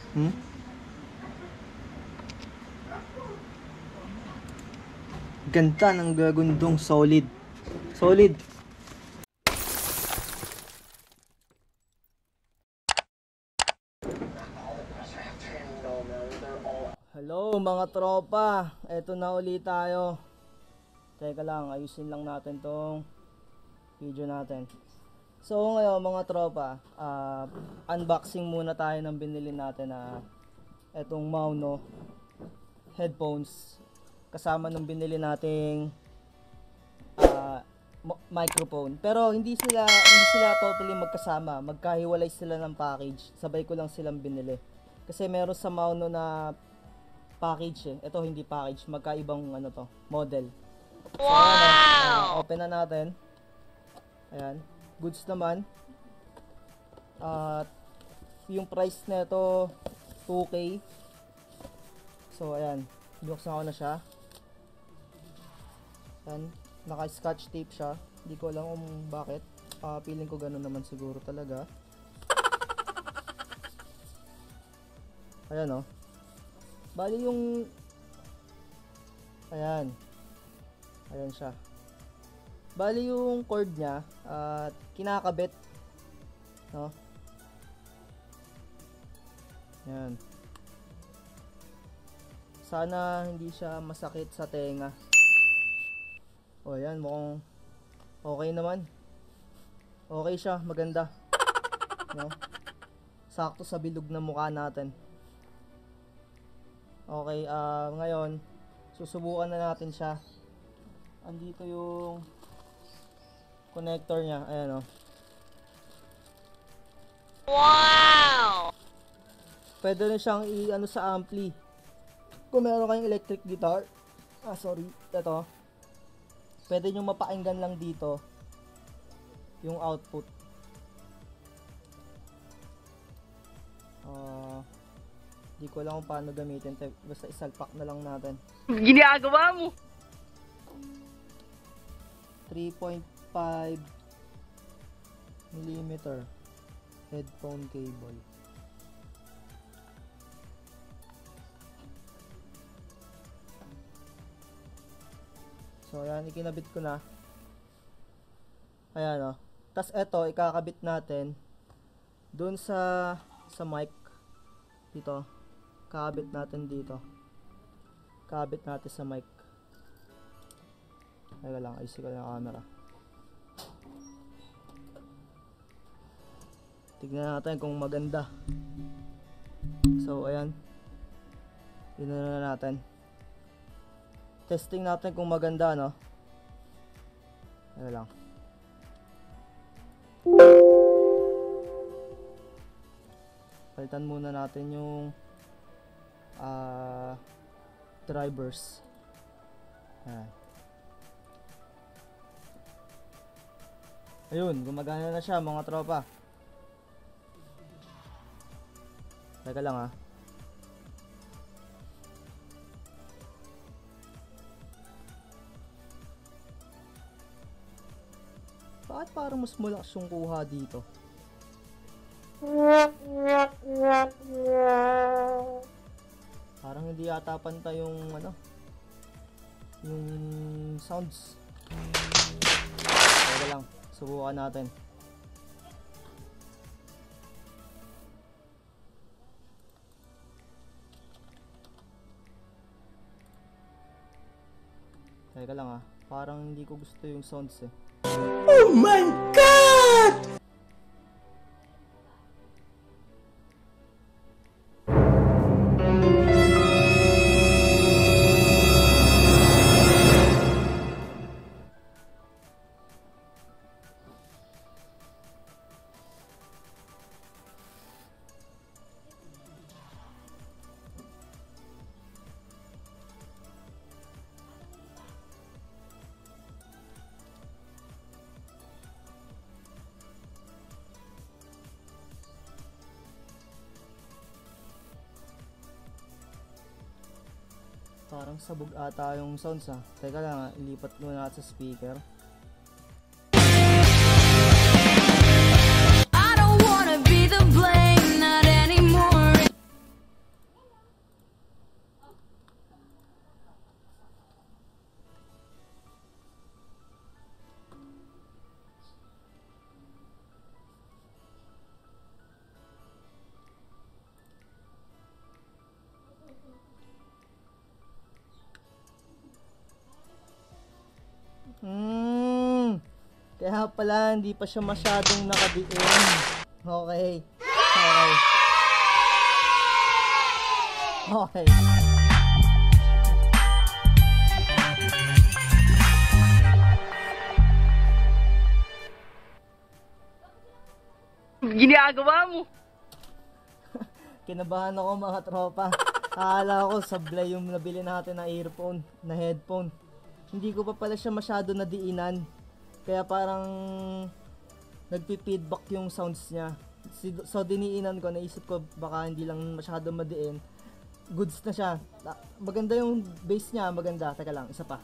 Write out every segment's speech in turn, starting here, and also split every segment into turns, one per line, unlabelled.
Hmm? Ganda ng gagundong solid. Solid. Hello mga tropa. Eto na ulit tayo. Teka lang, ayusin lang natin tong video natin. So ngayon mga tropa, unboxing muna tayo ng binili natin na etong Mauno headphones. Kasama nung binili nating microphone. Pero hindi sila totally magkasama. Magkahiwalay sila ng package. Sabay ko lang silang binili. Kasi meron sa Mauno na package eh. Ito hindi package, magkaibang ano to, model. So, wow! Open na natin. Ayan, goods naman. At yung price nito 2K. So ayan, buksan ko na siya. Ayan, naka-scotch tape siya. Hindi ko alam kung bakit. Feeling ko gano'n naman siguro talaga. Ayan oh. Bali yung ayan siya. Bali yung cord niya at kinakabit, no? Ayan. Sana hindi siya masakit sa tenga. O ayan, mukhang okay naman. Okay siya, maganda, no? Sakto sa bilog na mukha natin. Okay, ngayon susubukan na natin siya. Andito yung connector niya, ayan o. Wow! Pwede rin siyang i-ano sa ampli. Kung meron kayong electric guitar, ito. Pwede nyo mapakinggan lang dito yung output. Di ko alam kung paano gamitin. Basta isalpak na lang natin.
Ginagawa mo!
3.5 mm headphone cable. So ayan, ikinabit ko na. Ayan o. Tas eto, ikakabit natin dun sa mic dito. Kakabit natin dito. Kakabit natin sa mic. Teka lang, ayusin ko na yung camera. Tignan natin kung maganda. So ayan, yun na natin. Testing natin kung maganda, no? Teka lang. Palitan muna natin yung drivers. Ayun, gumagana na siya mga tropa. Teka lang ha. Bakit parang mas malakas yung kuha dito? Parang hindi yata pantay yung ano, yung sounds. Teka lang, subukan natin. Teka lang ah, parang hindi ko gusto yung sounds eh. Oh my God! Parang sabog ata yung sounds ah. Teka lang, ilipat muna natin sa speaker. Kaya pala, hindi pa siya masyadong nakadiin. Okay. Okay. Okay.
Ginagawa mo.
Kinabahan ako mga tropa. Akala ko sablay yung nabili natin na earphone, na headphone. Hindi ko pa pala siya masyado nadiinan. Kaya parang nagpi-feedback yung sounds niya. So diniinan ko, naisip ko baka hindi lang masyado madiin. Goods na siya. Maganda yung bass niya, maganda. Teka lang, isa pa.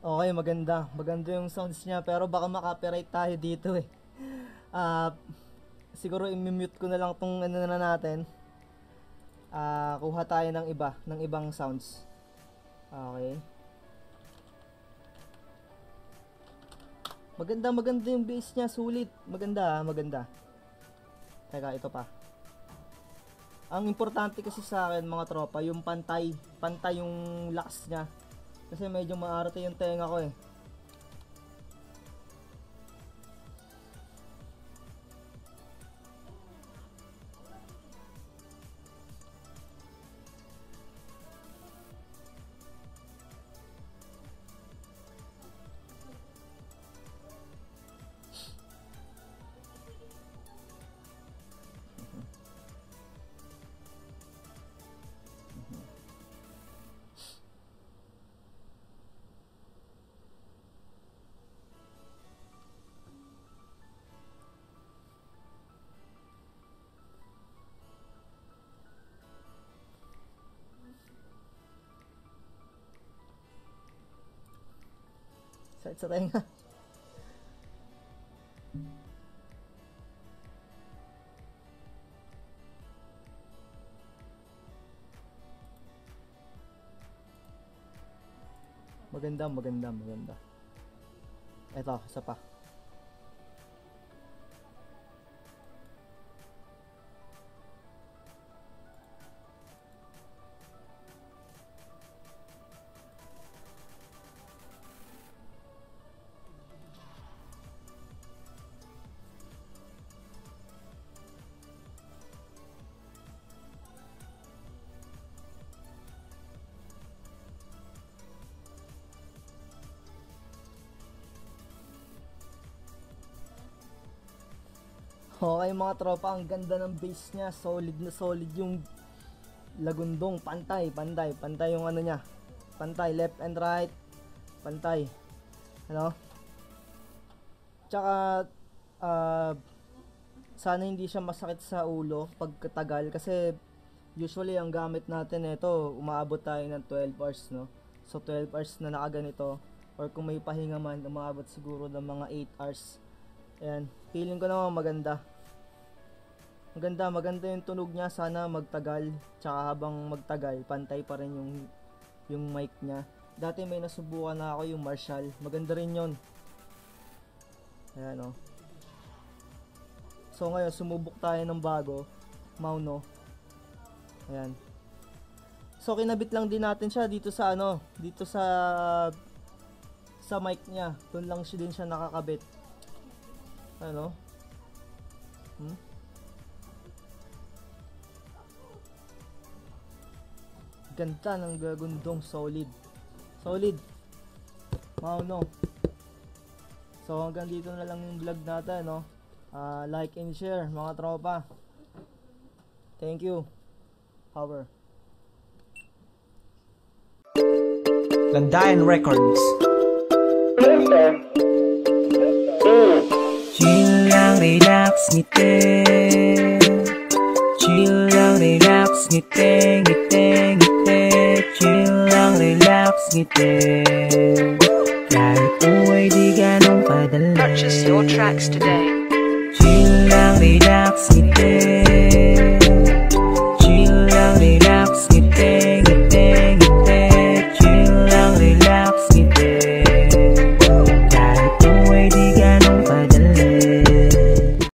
Okay, maganda. Maganda yung sounds niya pero baka makapiright tayo dito eh. Siguro i-mute ko na lang tong ano na natin. Kuha tayo ng iba, ng ibang sounds. Okay. Maganda yung bass niya, sulit. Maganda. Teka, ito pa. Ang importante kasi sa akin mga tropa, yung pantay yung lakas niya. Kasi medyo maarte yung tenga ko eh. Sa tenga. Maganda. Ito, isa pa. Okay mga tropa, ang ganda ng bass niya, solid na solid yung lagundong, pantay yung ano niya, pantay left and right, pantay, ano, tsaka sana hindi siya masakit sa ulo pagkatagal kasi usually ang gamit natin ito, umaabot tayo ng 12 hours, no, so 12 hours na nakaganito, or kung may pahinga man, umaabot siguro ng mga 8 hours. Ayan, feeling ko naman maganda yung tunog niya, sana magtagal, tsaka habang magtagal, pantay pa rin yung mic niya. Dati may nasubukan na ako yung Marshall, maganda rin yun. Ayan o. So ngayon, sumubok tayo ng bago, Mauno. Ayan. So kinabit lang din natin siya dito sa ano, dito sa mic niya, doon lang siya din siya nakakabit. Ano? Ganda ng gagundong, solid. Mauno. So hanggang dito na lang yung vlog natin, no? Like and share mga tropa. Thank you. Power.
Landayan Records. Chill lang, relax, ngiti. Chill lang, relax, ngiti, ngiti, ngiti. Chill lang, relax, ngiti. Kahit uway di ganong padali.
Purchase your tracks today.
Chill lang, relax, ngiti.